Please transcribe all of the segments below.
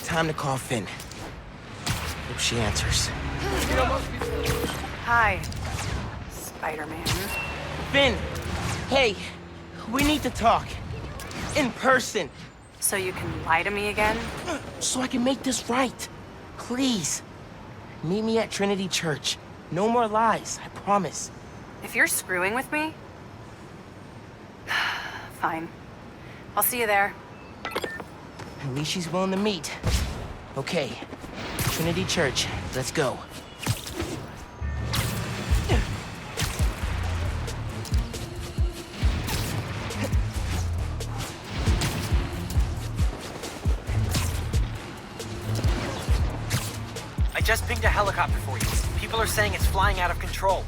Time to call Finn. Hope she answers. Hi, Spider-Man. Finn! Hey, we need to talk. In person. So you can lie to me again? So I can make this right. Please. Meet me at Trinity Church. No more lies, I promise. If you're screwing with me... Fine. I'll see you there. At least she's willing to meet. Okay. Trinity Church, let's go. I just pinged a helicopter for you. People are saying it's flying out of control.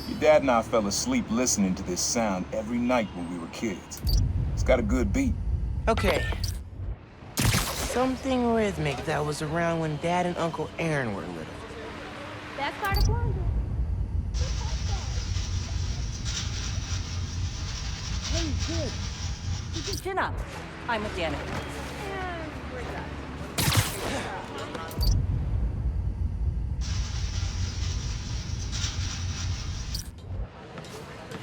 Your dad and I fell asleep listening to this sound every night when we were kids. It's got a good beat. Okay. Something rhythmic that was around when Dad and Uncle Aaron were little. That's part of London. Hey, kid. Keep your chin up. I'm with Janet.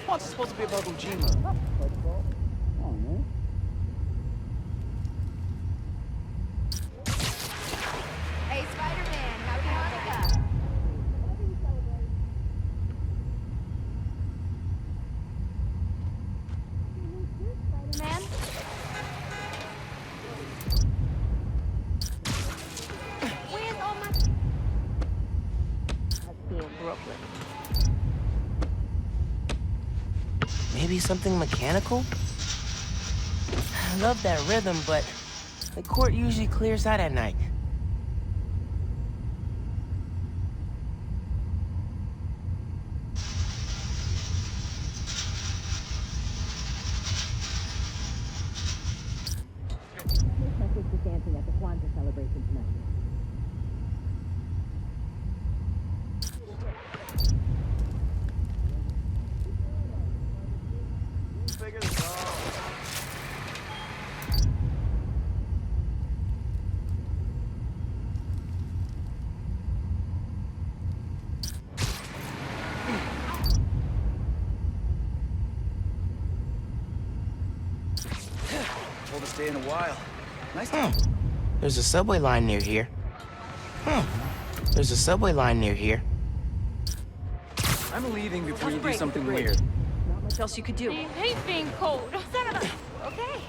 What's supposed to be about Ujima? Hey, Spider-Man, happy Hanukkah. Spider-Man? Where's all my... Let's be in Brooklyn. Maybe something mechanical? I love that rhythm, but the court usually clears out at night. My sister's dancing at the Kwanzaa celebration tonight. Oldest day in a while. Nice to There's a subway line near here. There's a subway line near here. I'm leaving before you do Break, something break. weird. Not much else you could do. I hate being cold. Son of a... Okay.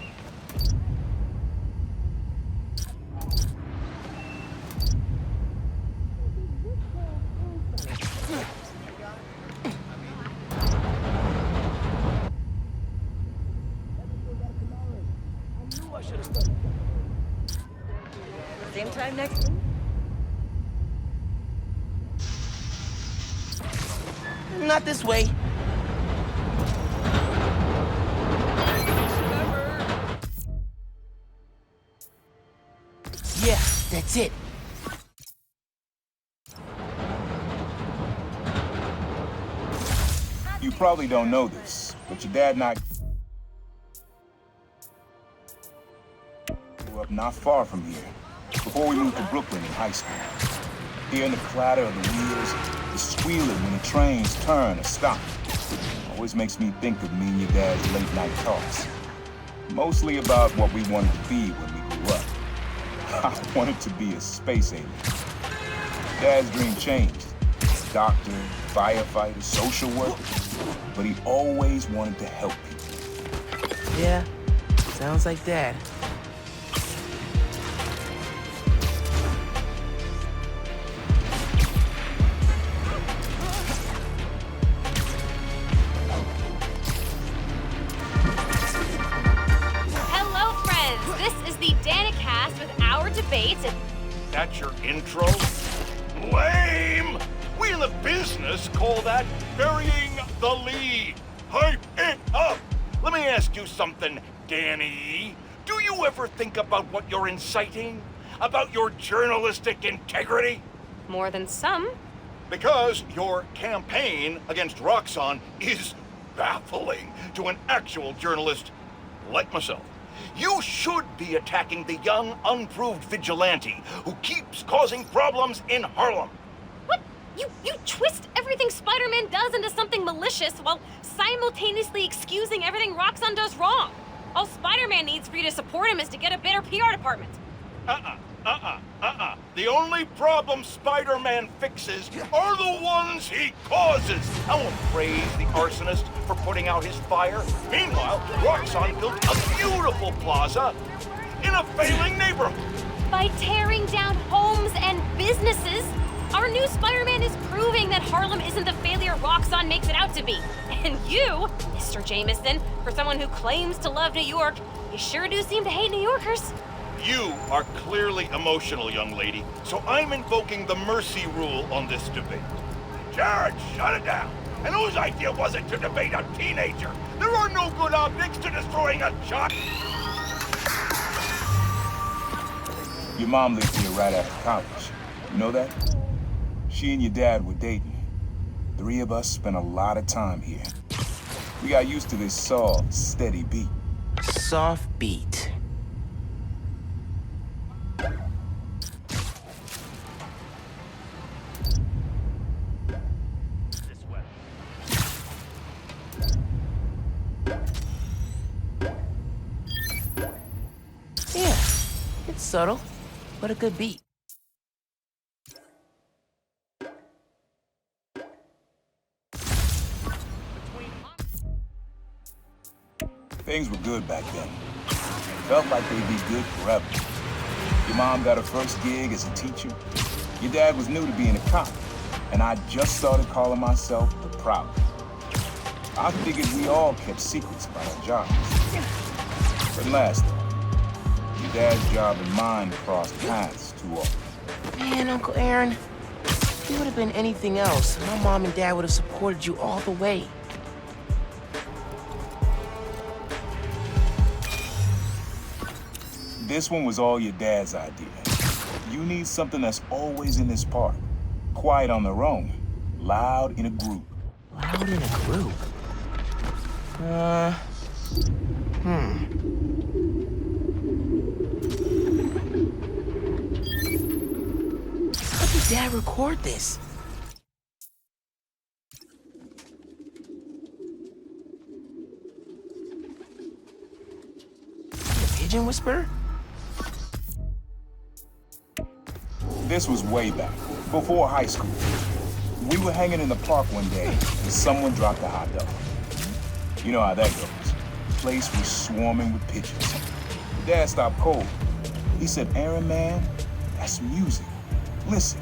Same time next week? Not this way. Yeah, that's it. You probably don't know this, but your dad and I grew up not far from here, before we moved to Brooklyn in high school. Hearing the clatter of the wheels, the squealing when the trains turn or stop, always makes me think of me and your dad's late night talks. Mostly about what we wanted to be when we grew up. I wanted to be a space alien. Dad's dream changed. Doctor, firefighter, social worker. But he always wanted to help people. Yeah, sounds like Dad. Hello, friends. This is the Danicast with our debates and... That's your intro? Lame! We in the business call that burying the lead. Hype it up! Let me ask you something, Danny. Do you ever think about what you're inciting? About your journalistic integrity? More than some. Because your campaign against Roxxon is baffling to an actual journalist like myself. You should be attacking the young, unproved vigilante who keeps causing problems in Harlem. What? You twist everything Spider-Man does into something malicious while simultaneously excusing everything Roxxon does wrong. All Spider-Man needs for you to support him is to get a better PR department. The only problem Spider-Man fixes are the ones he causes. I won't praise the arsonist for putting out his fire. Meanwhile, Roxxon built a beautiful plaza in a failing neighborhood. By tearing down homes and businesses, our new Spider-Man is proving that Harlem isn't the failure Roxxon makes it out to be. And you, Mr. Jameson, for someone who claims to love New York, you sure do seem to hate New Yorkers. You are clearly emotional, young lady, so I'm invoking the mercy rule on this debate. Jared, shut it down. And whose idea was it to debate a teenager? There are no good optics to destroying a child. Your mom lived here right after college. You know that? She and your dad were dating. 3 of us spent a lot of time here. We got used to this soft, steady beat. Soft beat. Yeah, it's subtle, but a good beat. Things were good back then. Felt like they'd be good forever. Your mom got her first gig as a teacher. Your dad was new to being a cop, and I just started calling myself the Proud. I figured we all kept secrets about our jobs. But last time, your dad's job and mine crossed paths too often. Man, Uncle Aaron, if it would have been anything else, my mom and dad would have supported you all the way. This one was all your dad's idea. You need something that's always in this park. Quiet on their own, loud in a group. Loud in a group? How did Dad record this? A pigeon whisperer? This was way back, before high school. We were hanging in the park one day, and someone dropped a hot dog. You know how that goes. The place was swarming with pigeons. Dad stopped cold. He said, "Aaron, man, that's music. Listen."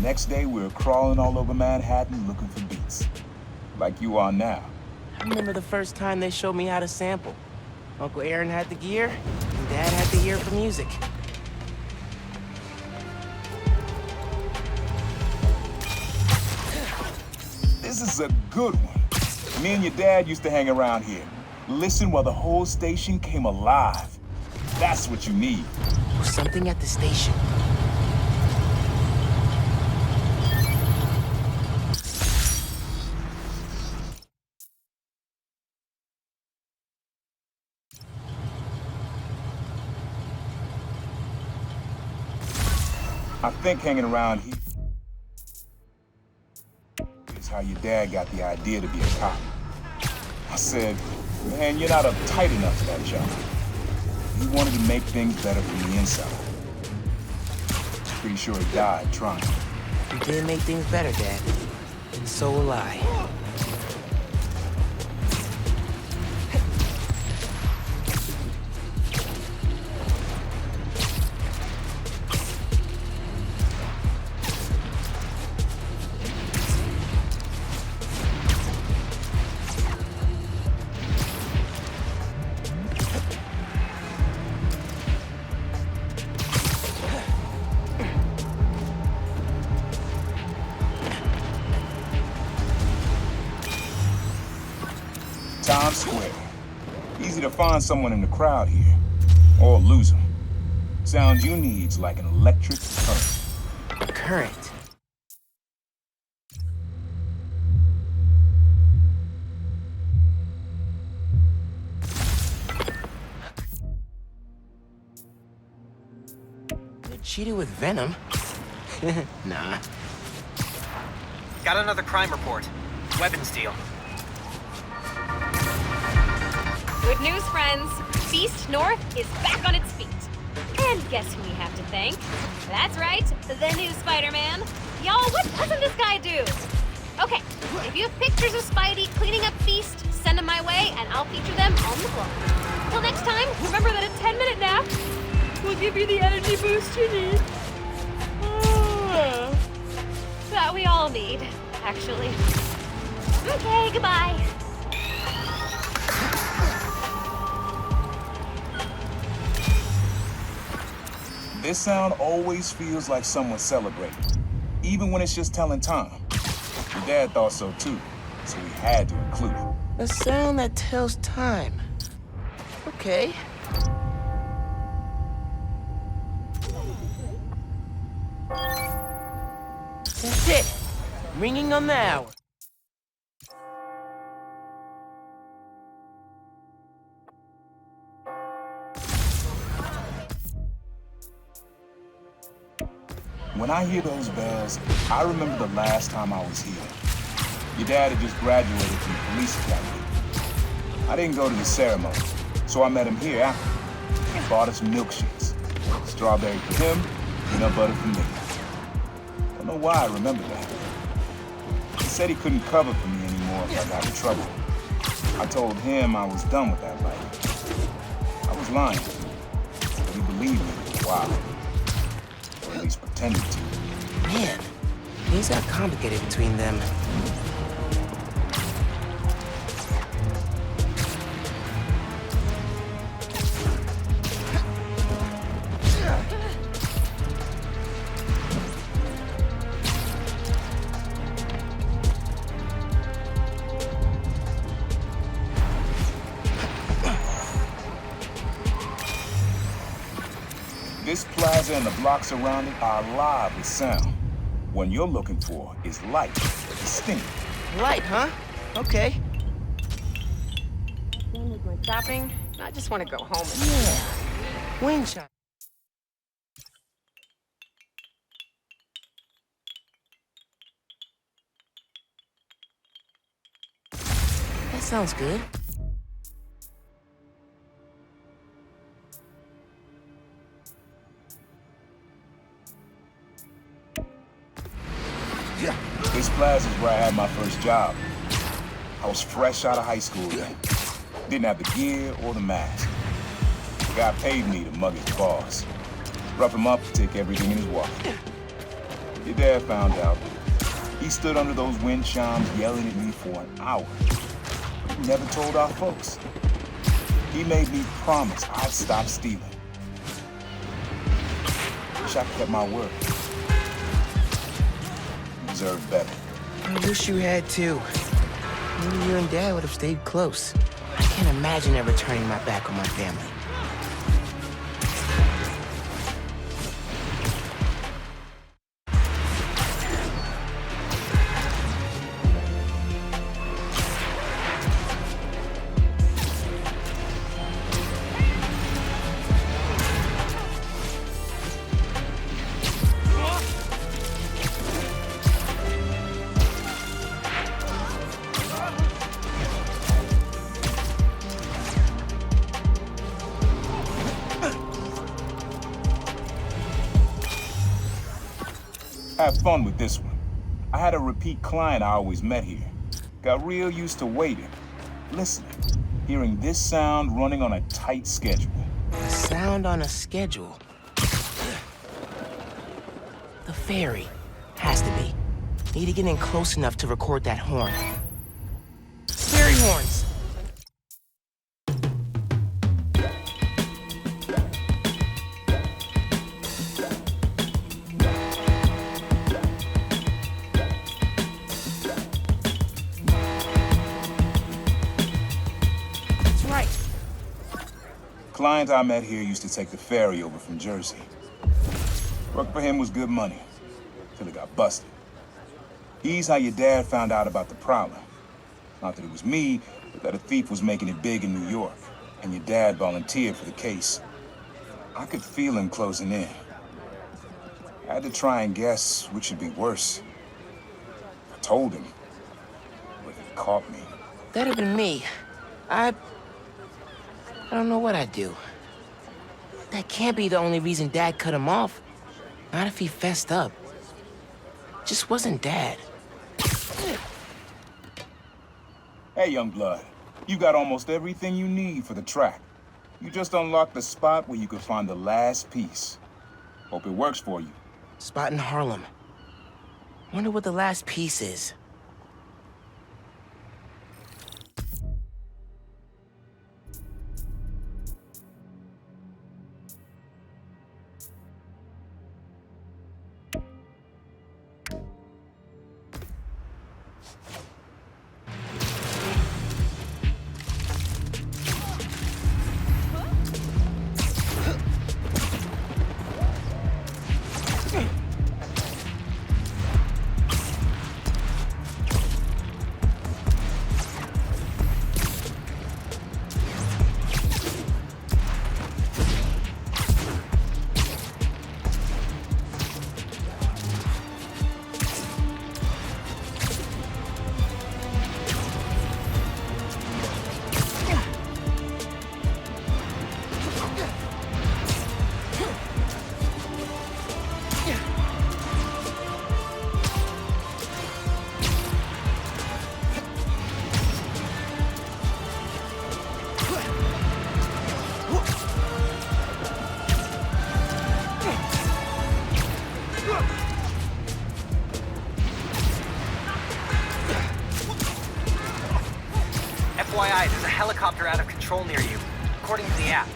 Next day, we were crawling all over Manhattan looking for beats. Like you are now. I remember the first time they showed me how to sample. Uncle Aaron had the gear, and Dad had the ear for music. This is a good one. Me and your dad used to hang around here. Listen while the whole station came alive. That's what you need. There's something at the station. I think hanging around here is how your dad got the idea to be a cop. I said, "Man, you're not uptight enough for that job." He wanted to make things better from the inside. Pretty sure he died trying. You did make things better, Dad. And so will I. Times Square. Easy to find someone in the crowd here, or lose them. Sound you need's like an electric current. Current. cheated with venom? Nah. Got another crime report. Weapons deal. Good news, friends. Beast North is back on its feet. And guess who we have to thank? That's right, the new Spider-Man. Y'all, what doesn't this guy do? Okay, if you have pictures of Spidey cleaning up Feast, send them my way and I'll feature them on the blog. Till next time, remember that a 10-minute nap will give you the energy boost you need. That we all need, actually. Okay, goodbye. This sound always feels like someone's celebrating, even when it's just telling time. Your dad thought so too, so we had to include it. A sound that tells time. Okay. That's it. Ringing on the hour. When I hear those bells, I remember the last time I was here. Your dad had just graduated from the police academy. I didn't go to the ceremony, so I met him here after. He bought us milkshakes. Strawberry for him, peanut butter for me. Don't know why I remember that. He said he couldn't cover for me anymore if I got in trouble. I told him I was done with that life. I was lying, but he believed me for a while. Or at least pretended to. Man, things got complicated between them. This plaza and the blocks around it are alive with sound. What you're looking for is light, distinct. Light, huh? Okay. Done with my shopping. I just want to go home. Yeah. Wind chime. That sounds good. This plaza is where I had my first job. I was fresh out of high school then. Didn't have the gear or the mask. The guy paid me to mug his boss. Rough him up, take everything in his wallet. Your dad found out. He stood under those wind chimes yelling at me for an hour. He never told our folks. He made me promise I'd stop stealing. Wish I kept my word. Deserve better. I wish you had too. Maybe you and Dad would have stayed close. I can't imagine ever turning my back on my family. Have fun with this one. I had a repeat client I always met here. Got real used to waiting, listening, hearing this sound running on a tight schedule. A sound on a schedule. The ferry. Has to be. Need to get in close enough to record that horn. Ferry horns! Client I met here used to take the ferry over from Jersey. Work for him was good money, till he got busted. He's how your dad found out about the Prowler. Not that it was me, but that a thief was making it big in New York, and your dad volunteered for the case. I could feel him closing in. I had to try and guess which would be worse. I told him, but he caught me. That'd have been me. I don't know what I'd do. That can't be the only reason Dad cut him off. Not if he fessed up. Just wasn't Dad. Hey, young blood. You got almost everything you need for the track. You just unlocked the spot where you could find the last piece. Hope it works for you. Spot in Harlem. Wonder what the last piece is. FYI, there's a helicopter out of control near you, according to the app.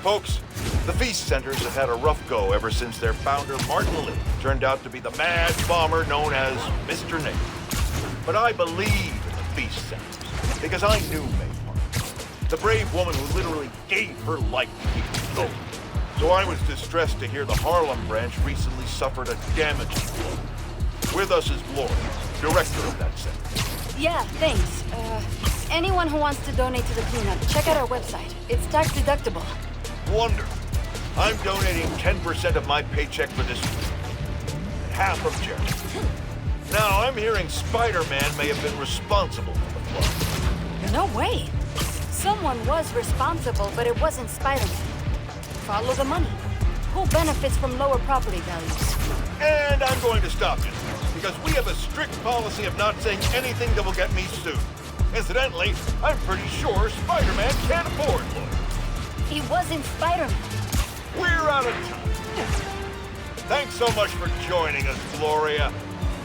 Folks, the Feast Centers have had a rough go ever since their founder, Martin Lee, turned out to be the mad bomber known as Mr. Nate. But I believe in the Feast Centers because I knew May Park, the brave woman who literally gave her life to keep it going. So I was distressed to hear the Harlem branch recently suffered a damaging blow. With us is Gloria, director of that center. Yeah, thanks. Anyone who wants to donate to the cleanup, check out our website. It's tax deductible. Wonderful. I'm donating 10% of my paycheck for this week, and half from charity. Now, I'm hearing Spider-Man may have been responsible for the flood. No way. Someone was responsible, but it wasn't Spider-Man. Follow the money. Who benefits from lower property values? And I'm going to stop you, because we have a strict policy of not saying anything that will get me sued. Incidentally, I'm pretty sure Spider-Man can't afford lawyers. He wasn't Spider-Man. We're out of time. Thanks so much for joining us, Gloria.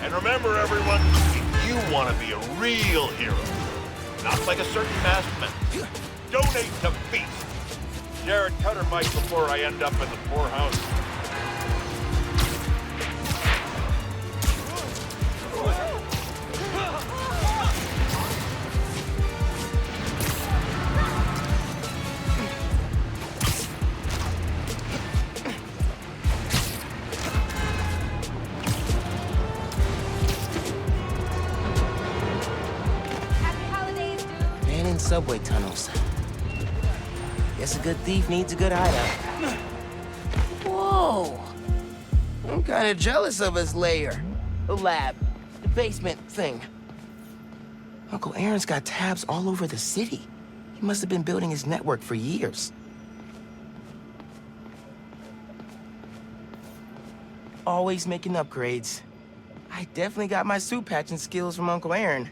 And remember, everyone, if you want to be a real hero, not like a certain masked man, donate to Feast. Jared, cut her mic before I end up in the poorhouse. Man in subway tunnels. Guess a good thief needs a good hideout. Whoa! I'm kinda jealous of his lair. The lab. The basement thing. Uncle Aaron's got tabs all over the city. He must have been building his network for years. Always making upgrades. I definitely got my suit patching skills from Uncle Aaron.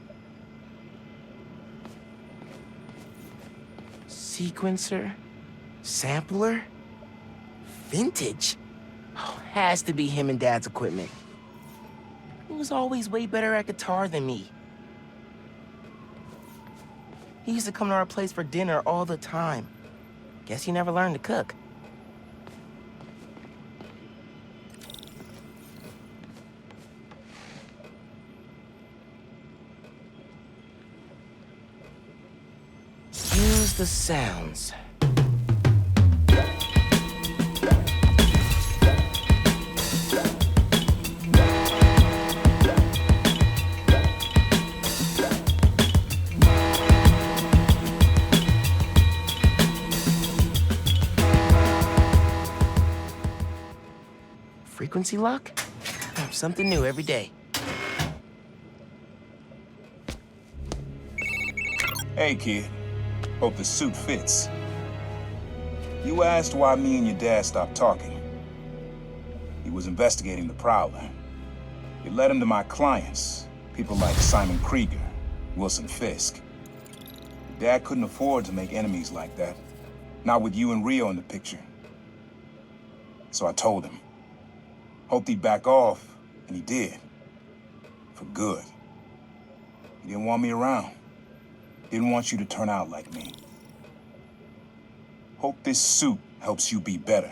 Sequencer? Sampler? Vintage? Oh, has to be him and Dad's equipment. He was always way better at guitar than me. He used to come to our place for dinner all the time. Guess he never learned to cook. Use the sounds. frequency lock? Something new every day. Hey, kid. Hope the suit fits. You asked why me and your dad stopped talking. He was investigating the Prowler. It led him to my clients, people like Simon Krieger, Wilson Fisk. Your dad couldn't afford to make enemies like that. Not with you and Rio in the picture. So I told him. Hoped he'd back off, and he did. For good. He didn't want me around. Didn't want you to turn out like me. Hope this suit helps you be better.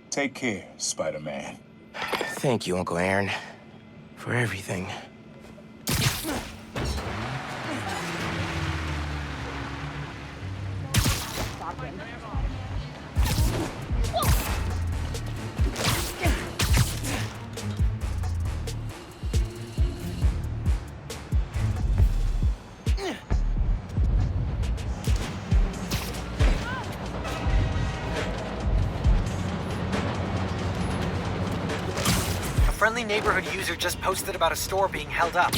Take care, Spider-Man. Thank you, Uncle Aaron, for everything. A friendly neighborhood user just posted about a store being held up.